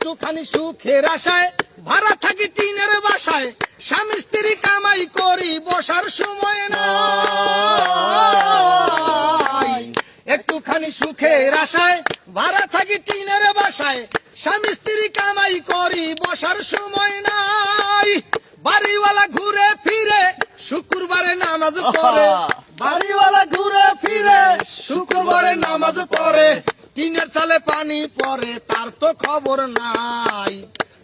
একটুখানি সুখের আশায় ভাড়া থাকি টিনের বাসায়, স্বামী স্ত্রী কামাই করি বসার সময় নাই। একটুখানি সুখের আশায় ভাড়া থাকি টিনের বাসায়, স্বামী স্ত্রী কামাই করি বসার সময় নাই। বাড়িওয়ালা ঘুরে ফিরে শুক্রবারে নামাজ পড়ে, বাড়িওয়ালা ঘুরে ফিরে শুক্রবারে নামাজ পড়ে, টিনের চালে পানি পড়ে তার তো খবর নাই।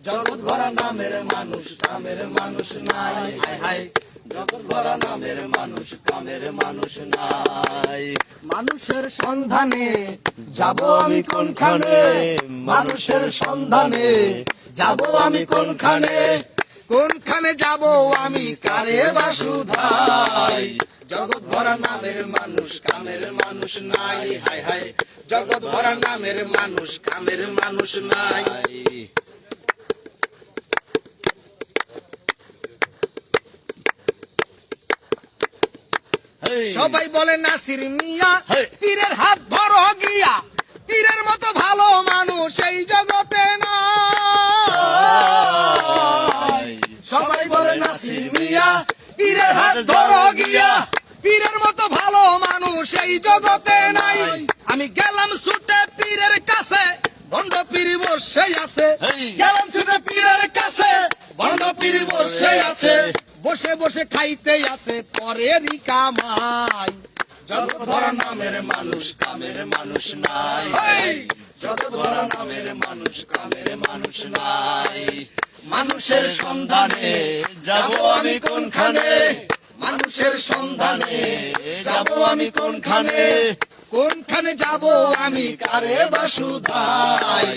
জগৎ ভরা নামের মানুষ কামের মানুষ নাই, হায় হায় জগৎ ভরা নামের মানুষ কামের মানুষ নাই। মানুষের সন্ধানে যাব আমি কোনখানে, মানুষের সন্ধানে যাব আমি কোনখানে, কোনখানে যাব আমি কারে বাসুধাই। জগৎ ভরা নামের মানুষ কামের মানুষ নাই, হায় হায় জগৎ ভরা নামের মানুষ কামের মানুষ নাই। সবাই বলে নাসির মিয়া পীরের হাত ধরো গিয়া, পীরের মতো ভালো মানুষ এই জগতে নাই। সবাই বলে নাসির মিয়া পীরের হাত ধরো গিয়া, পীরের মতো ভালো মানুষ এই জগতে নাই। আমি গেলাম ছুটে পীরের কাছে, ভণ্ড পীর বসে আছে, গেলাম ছুটে পীরের কাছে, ভণ্ড পীর বসে আছে, বসে বসে খাইতে আছে পরেরই কামাই। জগৎ ভরা নামের মানুষ কামের মানুষ নাই, জগৎ ভরা নামের মানুষ কামের মানুষ নাই। মানুষের সন্ধানে যাব আমি কোনখানে, মানুষের সন্ধানে যাব আমি কোনখানে, কোনখানে যাব আমি কারে বাসুধাই।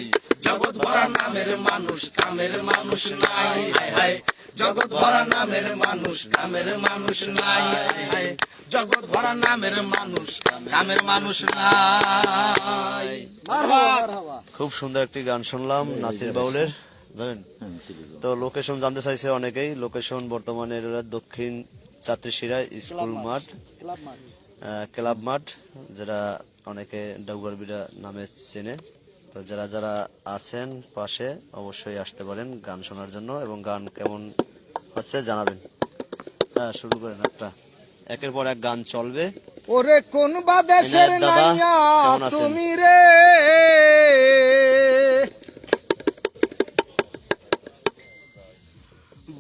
জগৎ ভরা নামের মানুষ কামের মানুষ নাই, হায় হায় জগৎ ভরা নামের মানুষ কামের মানুষ নাই, হায় হায় জগৎ ভরা নামের মানুষ কামের মানুষ নাই। খুব সুন্দর একটি গান শুনলাম নাসির বাউলের, জানেন তো। লোকেশন জানতে চাইছে অনেকেই, লোকেশন বর্তমানে দক্ষিণ চাত্রিশিরা স্কুল মাঠ, ক্লাব মাঠ, যেটা অনেকে ডাউগারবিড়া নামে চেনে। তো যারা যারা আছেন পাশে অবশ্যই আসতে পারেন গান শোনার জন্য, এবং গান কেমন হচ্ছে জানাবেন। হ্যাঁ শুরু করেন, একটা একের পর এক গান চলবে। ওরে কোন বা দেশের নাইয়া তুমি রে,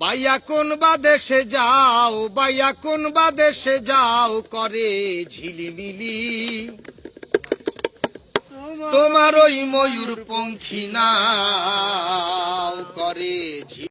বাইয়া কোন বা দেশে যাও, বাইয়া কোন বা দেশে যাও করে ঝিলিমিলি, তোমার ওই ময়ূর পঙ্খী নাও করে